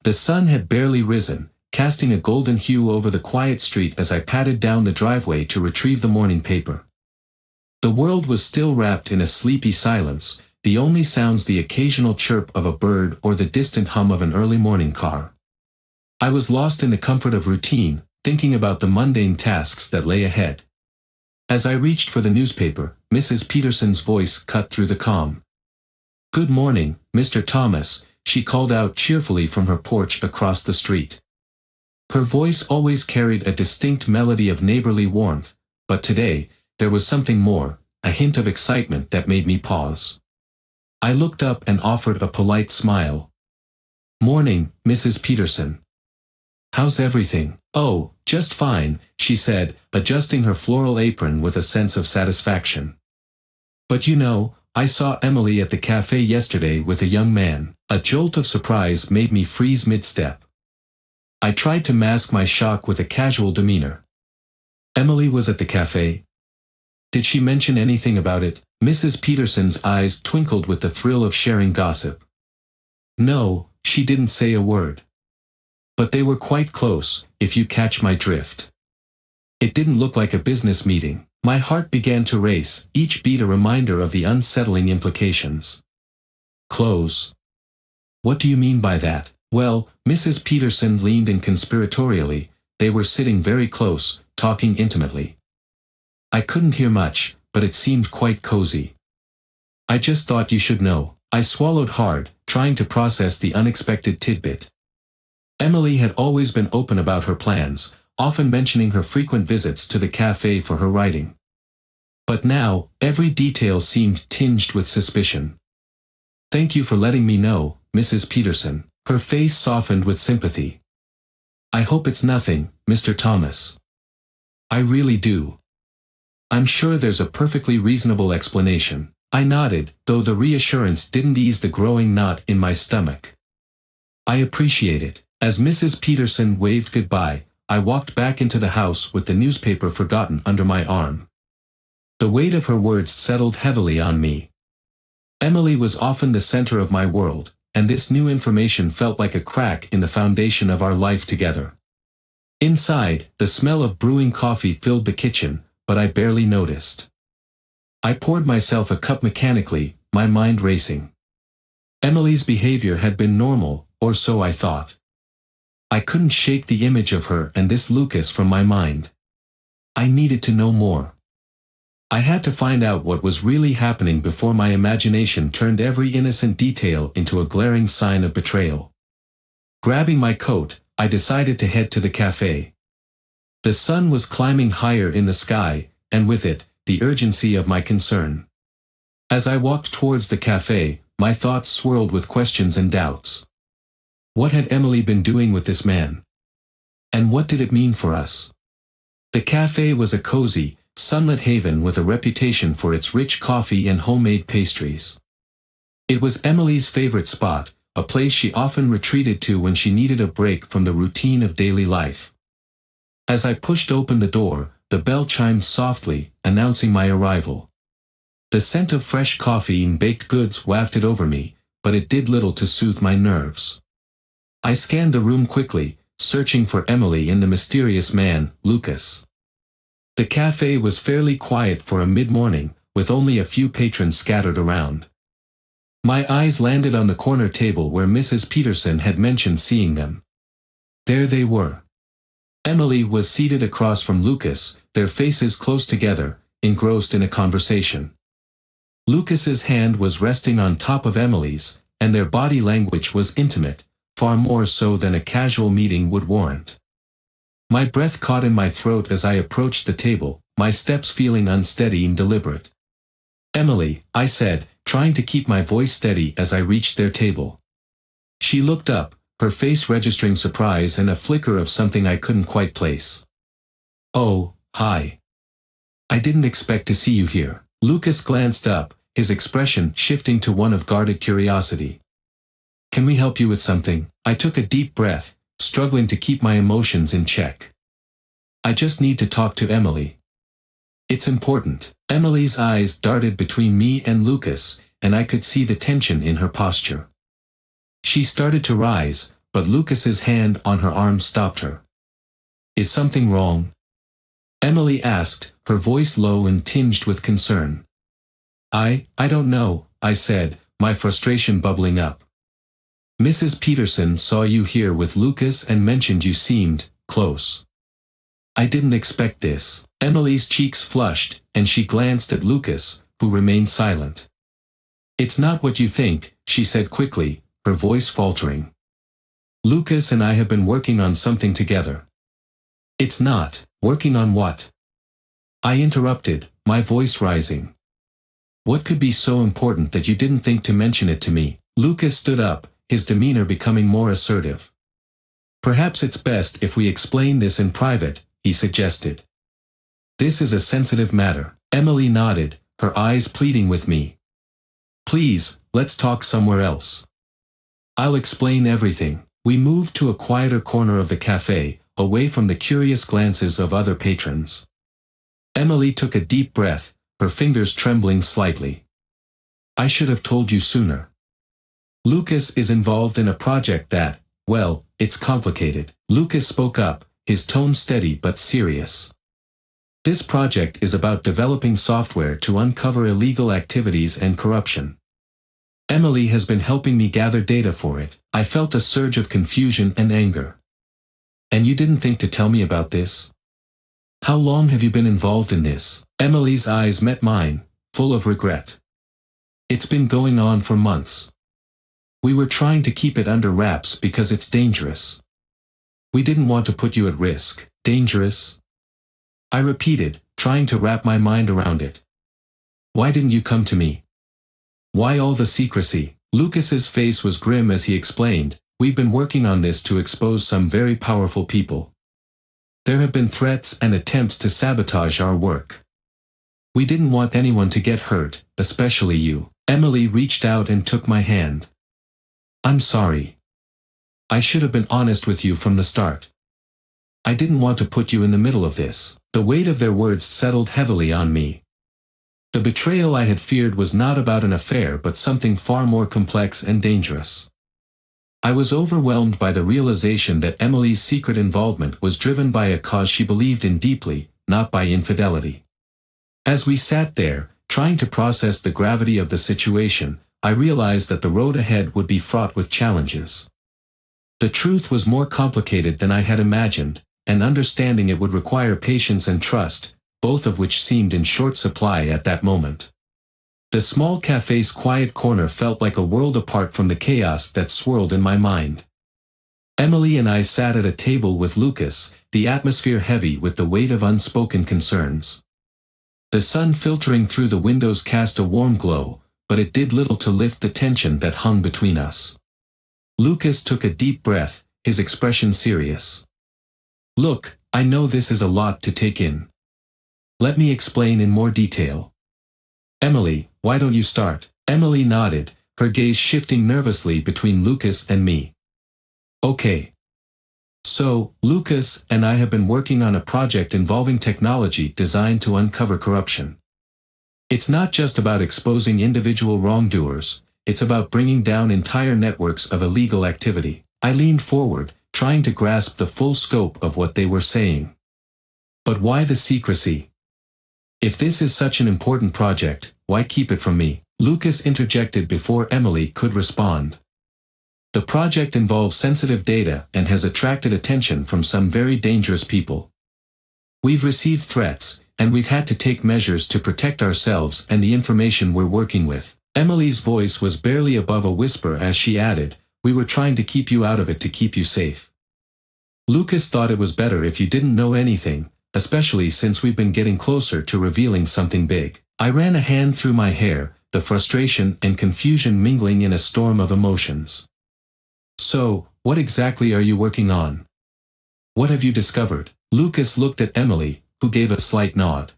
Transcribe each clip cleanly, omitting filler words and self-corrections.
The sun had barely risen, casting a golden hue over the quiet street as I padded down the driveway to retrieve the morning paper. The world was still wrapped in a sleepy silence, the only sounds the occasional chirp of a bird or the distant hum of an early morning car. I was lost in the comfort of routine, thinking about the mundane tasks that lay ahead. As I reached for the newspaper, Mrs. Peterson's voice cut through the calm. "Good morning, Mr. Thomas," she called out cheerfully from her porch across the street. Her voice always carried a distinct melody of neighborly warmth, but today, there was something more, a hint of excitement that made me pause. I looked up and offered a polite smile. "Morning, Mrs. Peterson. How's everything?" "Oh, just fine," she said, adjusting her floral apron with a sense of satisfaction. "But you know, I saw Emily at the cafe yesterday with a young man." A jolt of surprise made me freeze mid-step. I tried to mask my shock with a casual demeanor. "Emily was at the cafe? Did she mention anything about it?" Mrs. Peterson's eyes twinkled with the thrill of sharing gossip. "No, she didn't say a word. But they were quite close, if you catch my drift. It didn't look like a business meeting." My heart began to race, each beat a reminder of the unsettling implications. "Close? What do you mean by that?" "Well," Mrs. Peterson leaned in conspiratorially, "they were sitting very close, talking intimately. I couldn't hear much, but it seemed quite cozy. I just thought you should know." I swallowed hard, trying to process the unexpected tidbit. Emily had always been open about her plans, often mentioning her frequent visits to the cafe for her writing. But now, every detail seemed tinged with suspicion. "Thank you for letting me know, Mrs. Peterson." Her face softened with sympathy. "I hope it's nothing, Mr. Thomas. I really do. I'm sure there's a perfectly reasonable explanation." I nodded, though the reassurance didn't ease the growing knot in my stomach. "I appreciate it." As Mrs. Peterson waved goodbye, I walked back into the house with the newspaper forgotten under my arm. The weight of her words settled heavily on me. Emily was often the center of my world, and this new information felt like a crack in the foundation of our life together. Inside, the smell of brewing coffee filled the kitchen, but I barely noticed. I poured myself a cup mechanically, my mind racing. Emily's behavior had been normal, or so I thought. I couldn't shake the image of her and this Lucas from my mind. I needed to know more. I had to find out what was really happening before my imagination turned every innocent detail into a glaring sign of betrayal. Grabbing my coat, I decided to head to the cafe. The sun was climbing higher in the sky, and with it, the urgency of my concern. As I walked towards the cafe, my thoughts swirled with questions and doubts. What had Emily been doing with this man? And what did it mean for us? The cafe was a cozy, sunlit haven with a reputation for its rich coffee and homemade pastries. It was Emily's favorite spot, a place she often retreated to when she needed a break from the routine of daily life. As I pushed open the door, the bell chimed softly, announcing my arrival. The scent of fresh coffee and baked goods wafted over me, but it did little to soothe my nerves. I scanned the room quickly, searching for Emily and the mysterious man, Lucas. The cafe was fairly quiet for a mid-morning, with only a few patrons scattered around. My eyes landed on the corner table where Mrs. Peterson had mentioned seeing them. There they were. Emily was seated across from Lucas, their faces close together, engrossed in a conversation. Lucas's hand was resting on top of Emily's, and their body language was intimate, far more so than a casual meeting would warrant. My breath caught in my throat as I approached the table, my steps feeling unsteady and deliberate. "Emily," I said, trying to keep my voice steady as I reached their table. She looked up, her face registering surprise and a flicker of something I couldn't quite place. "Oh, hi. I didn't expect to see you here." Lucas glanced up, his expression shifting to one of guarded curiosity. "Can we help you with something?" I took a deep breath, struggling to keep my emotions in check. "I just need to talk to Emily." "It's important." Emily's eyes darted between me and Lucas, and I could see the tension in her posture. She started to rise, but Lucas's hand on her arm stopped her. "Is something wrong?" Emily asked, her voice low and tinged with concern. I don't know," I said, my frustration bubbling up. "Mrs. Peterson saw you here with Lucas and mentioned you seemed close." "I didn't expect this." Emily's cheeks flushed, and she glanced at Lucas, who remained silent. "It's not what you think," she said quickly, her voice faltering. "Lucas and I have been working on something together." "It's not. Working on what?" I interrupted, my voice rising. "What could be so important that you didn't think to mention it to me?" Lucas stood up, his demeanor becoming more assertive. "Perhaps it's best if we explain this in private," he suggested. "This is a sensitive matter." Emily nodded, her eyes pleading with me. "Please, let's talk somewhere else. I'll explain everything." We moved to a quieter corner of the cafe, away from the curious glances of other patrons. Emily took a deep breath, her fingers trembling slightly. "I should have told you sooner. Lucas is involved in a project that, well, it's complicated." Lucas spoke up, his tone steady but serious. "This project is about developing software to uncover illegal activities and corruption. Emily has been helping me gather data for it." I felt a surge of confusion and anger. "And you didn't think to tell me about this? How long have you been involved in this?" Emily's eyes met mine, full of regret. "It's been going on for months. We were trying to keep it under wraps because it's dangerous. We didn't want to put you at risk." "Dangerous?" I repeated, trying to wrap my mind around it. "Why didn't you come to me? Why all the secrecy?" Lucas's face was grim as he explained, "We've been working on this to expose some very powerful people. There have been threats and attempts to sabotage our work. We didn't want anyone to get hurt, especially you." Emily reached out and took my hand. "I'm sorry. I should have been honest with you from the start. I didn't want to put you in the middle of this." The weight of their words settled heavily on me. The betrayal I had feared was not about an affair but something far more complex and dangerous. I was overwhelmed by the realization that Emily's secret involvement was driven by a cause she believed in deeply, not by infidelity. As we sat there, trying to process the gravity of the situation, I realized that the road ahead would be fraught with challenges. The truth was more complicated than I had imagined, and understanding it would require patience and trust, both of which seemed in short supply at that moment. The small cafe's quiet corner felt like a world apart from the chaos that swirled in my mind. Emily and I sat at a table with Lucas, the atmosphere heavy with the weight of unspoken concerns. The sun filtering through the windows cast a warm glow, but it did little to lift the tension that hung between us. Lucas took a deep breath, his expression serious. "Look, I know this is a lot to take in. Let me explain in more detail. Emily, why don't you start?" Emily nodded, her gaze shifting nervously between Lucas and me. "Okay. So, Lucas and I have been working on a project involving technology designed to uncover corruption. It's not just about exposing individual wrongdoers, it's about bringing down entire networks of illegal activity." I leaned forward, trying to grasp the full scope of what they were saying. "But why the secrecy? If this is such an important project, why keep it from me?" Lucas interjected before Emily could respond. "The project involves sensitive data and has attracted attention from some very dangerous people. We've received threats, and we've had to take measures to protect ourselves and the information we're working with." Emily's voice was barely above a whisper as she added, "We were trying to keep you out of it to keep you safe. Lucas thought it was better if you didn't know anything, especially since we've been getting closer to revealing something big." I ran a hand through my hair, the frustration and confusion mingling in a storm of emotions. "So, what exactly are you working on? What have you discovered?" Lucas looked at Emily, who gave a slight nod.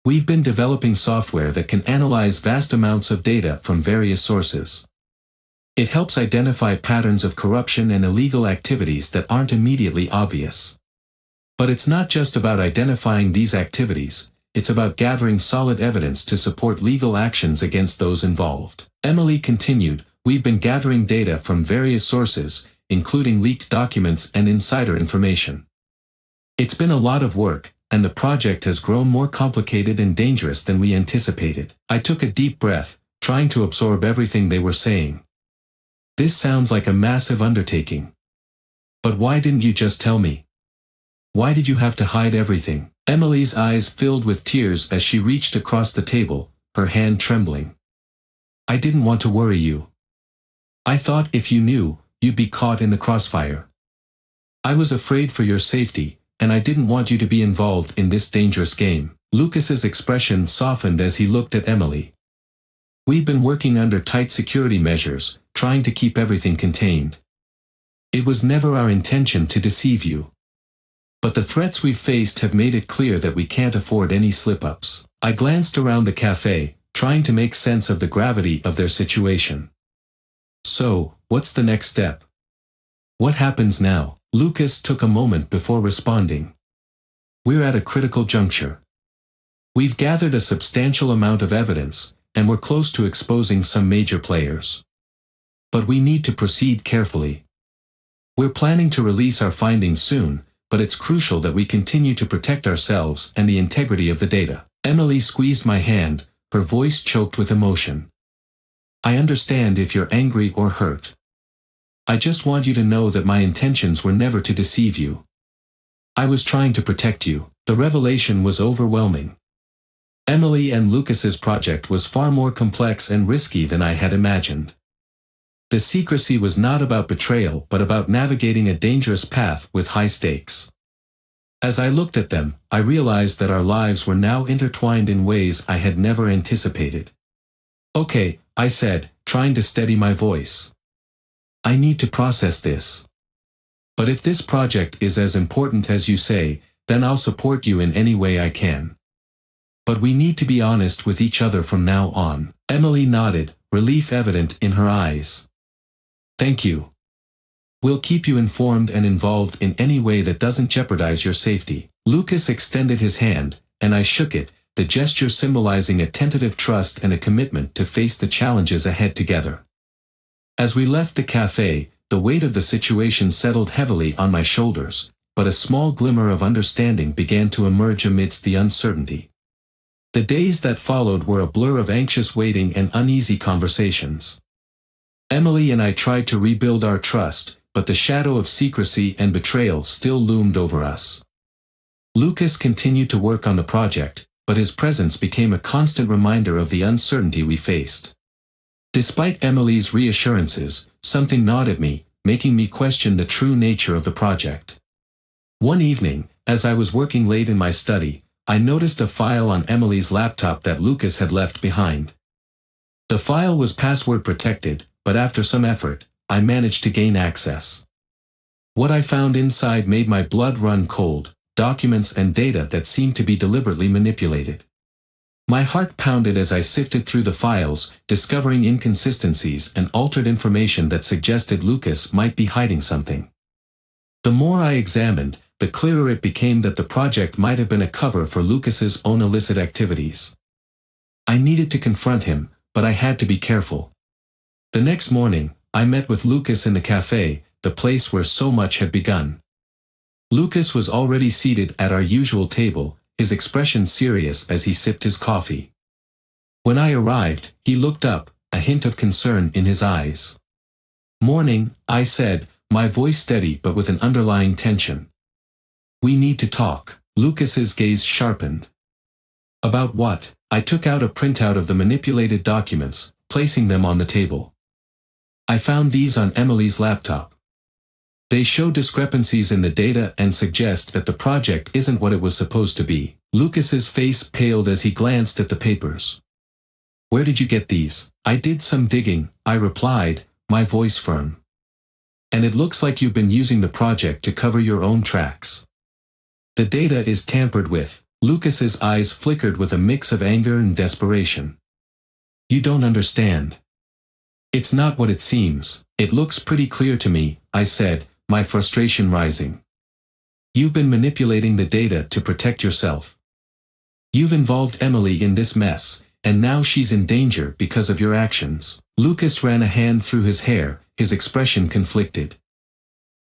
"We've been developing software that can analyze vast amounts of data from various sources. It helps identify patterns of corruption and illegal activities that aren't immediately obvious. But it's not just about identifying these activities, it's about gathering solid evidence to support legal actions against those involved." Emily continued, "We've been gathering data from various sources, including leaked documents and insider information. It's been a lot of work, and the project has grown more complicated and dangerous than we anticipated. I took a deep breath, trying to absorb everything they were saying. This sounds like a massive undertaking. But why didn't you just tell me? Why did you have to hide everything? Emily's eyes filled with tears as she reached across the table, her hand trembling. I didn't want to worry you. I thought if you knew, you'd be caught in the crossfire. I was afraid for your safety, and I didn't want you to be involved in this dangerous game. Lucas's expression softened as he looked at Emily. We've been working under tight security measures, trying to keep everything contained. It was never our intention to deceive you. But the threats we've faced have made it clear that we can't afford any slip-ups. I glanced around the cafe, trying to make sense of the gravity of their situation. So, what's the next step? What happens now? Lucas took a moment before responding. We're at a critical juncture. We've gathered a substantial amount of evidence, and we're close to exposing some major players. But we need to proceed carefully. We're planning to release our findings soon, but it's crucial that we continue to protect ourselves and the integrity of the data. Emily squeezed my hand, her voice choked with emotion. I understand if you're angry or hurt. I just want you to know that my intentions were never to deceive you. I was trying to protect you. The revelation was overwhelming. Emily and Lucas's project was far more complex and risky than I had imagined. The secrecy was not about betrayal but about navigating a dangerous path with high stakes. As I looked at them, I realized that our lives were now intertwined in ways I had never anticipated. Okay, I said, trying to steady my voice. I need to process this. But if this project is as important as you say, then I'll support you in any way I can. But we need to be honest with each other from now on. Emily nodded, relief evident in her eyes. Thank you. We'll keep you informed and involved in any way that doesn't jeopardize your safety. Lucas extended his hand, and I shook it, the gesture symbolizing a tentative trust and a commitment to face the challenges ahead together. As we left the cafe, the weight of the situation settled heavily on my shoulders, but a small glimmer of understanding began to emerge amidst the uncertainty. The days that followed were a blur of anxious waiting and uneasy conversations. Emily and I tried to rebuild our trust, but the shadow of secrecy and betrayal still loomed over us. Lucas continued to work on the project, but his presence became a constant reminder of the uncertainty we faced. Despite Emily's reassurances, something gnawed at me, making me question the true nature of the project. One evening, as I was working late in my study, I noticed a file on Emily's laptop that Lucas had left behind. The file was password protected, but after some effort, I managed to gain access. What I found inside made my blood run cold, documents and data that seemed to be deliberately manipulated. My heart pounded as I sifted through the files, discovering inconsistencies and altered information that suggested Lucas might be hiding something. The more I examined, the clearer it became that the project might have been a cover for Lucas's own illicit activities. I needed to confront him, but I had to be careful. The next morning, I met with Lucas in the cafe, the place where so much had begun. Lucas was already seated at our usual table, his expression serious as he sipped his coffee. When I arrived, he looked up, a hint of concern in his eyes. "Morning," I said, my voice steady but with an underlying tension. "We need to talk." Lucas's gaze sharpened. "About what?" I took out a printout of the manipulated documents, placing them on the table. "I found these on Emily's laptop. They show discrepancies in the data and suggest that the project isn't what it was supposed to be." Lucas's face paled as he glanced at the papers. "Where did you get these?" "I did some digging," I replied, my voice firm. "And it looks like you've been using the project to cover your own tracks. The data is tampered with." Lucas's eyes flickered with a mix of anger and desperation. "You don't understand. It's not what it seems." "It looks pretty clear to me," I said, my frustration rising. "You've been manipulating the data to protect yourself. You've involved Emily in this mess, and now she's in danger because of your actions." Lucas ran a hand through his hair, his expression conflicted.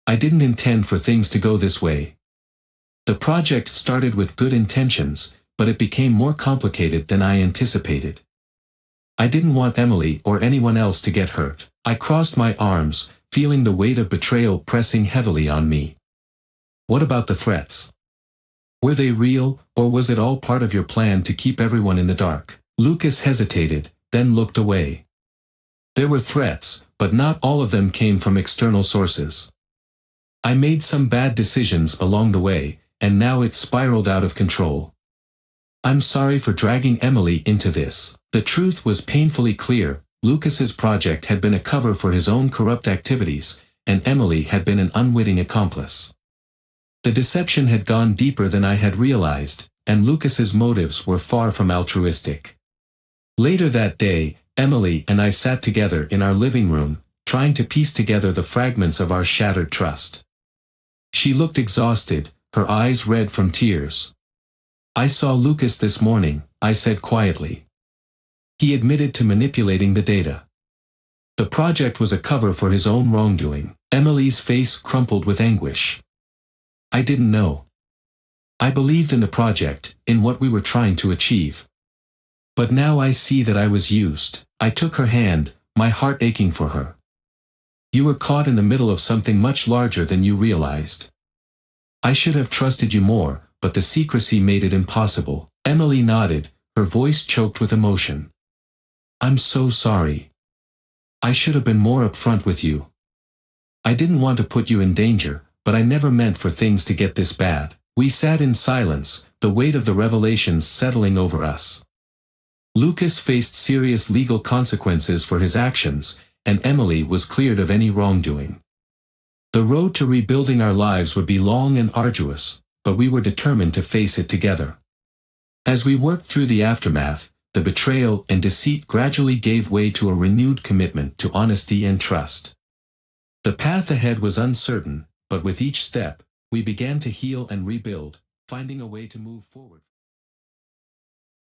I didn't intend for things to go this way. The project started with good intentions, but it became more complicated than I anticipated. I didn't want Emily or anyone else to get hurt. I crossed my arms, feeling the weight of betrayal pressing heavily on me. What about the threats? Were they real, or was it all part of your plan to keep everyone in the dark? Lucas hesitated, then looked away. There were threats, but not all of them came from external sources. I made some bad decisions along the way, and now it's spiraled out of control. I'm sorry for dragging Emily into this. The truth was painfully clear. Lucas's project had been a cover for his own corrupt activities, and Emily had been an unwitting accomplice. The deception had gone deeper than I had realized, and Lucas's motives were far from altruistic. Later that day, Emily and I sat together in our living room, trying to piece together the fragments of our shattered trust. She looked exhausted, her eyes red from tears. I saw Lucas this morning, I said quietly. He admitted to manipulating the data. The project was a cover for his own wrongdoing. Emily's face crumpled with anguish. I didn't know. I believed in the project, in what we were trying to achieve. But now I see that I was used. I took her hand, my heart aching for her. You were caught in the middle of something much larger than you realized. I should have trusted you more, but the secrecy made it impossible. Emily nodded, her voice choked with emotion. I'm so sorry. I should have been more upfront with you. I didn't want to put you in danger, but I never meant for things to get this bad. We sat in silence, the weight of the revelations settling over us. Lucas faced serious legal consequences for his actions, and Emily was cleared of any wrongdoing. The road to rebuilding our lives would be long and arduous, but we were determined to face it together. As we worked through the aftermath, the betrayal and deceit gradually gave way to a renewed commitment to honesty and trust. The path ahead was uncertain, but with each step, we began to heal and rebuild, finding a way to move forward.